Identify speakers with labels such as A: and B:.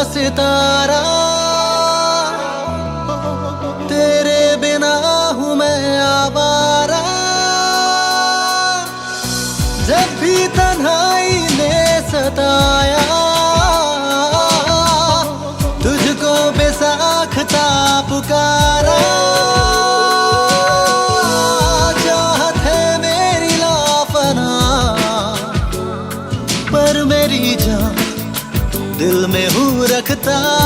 A: सितारा, तेरे बिना हूँ मैं आवारा। जब भी तन्हाई ने सताया, तुझको बेसाख्ता पुकारा। चाहत है मेरी लाफना, पर मेरी जान दिल में हूँ रखता।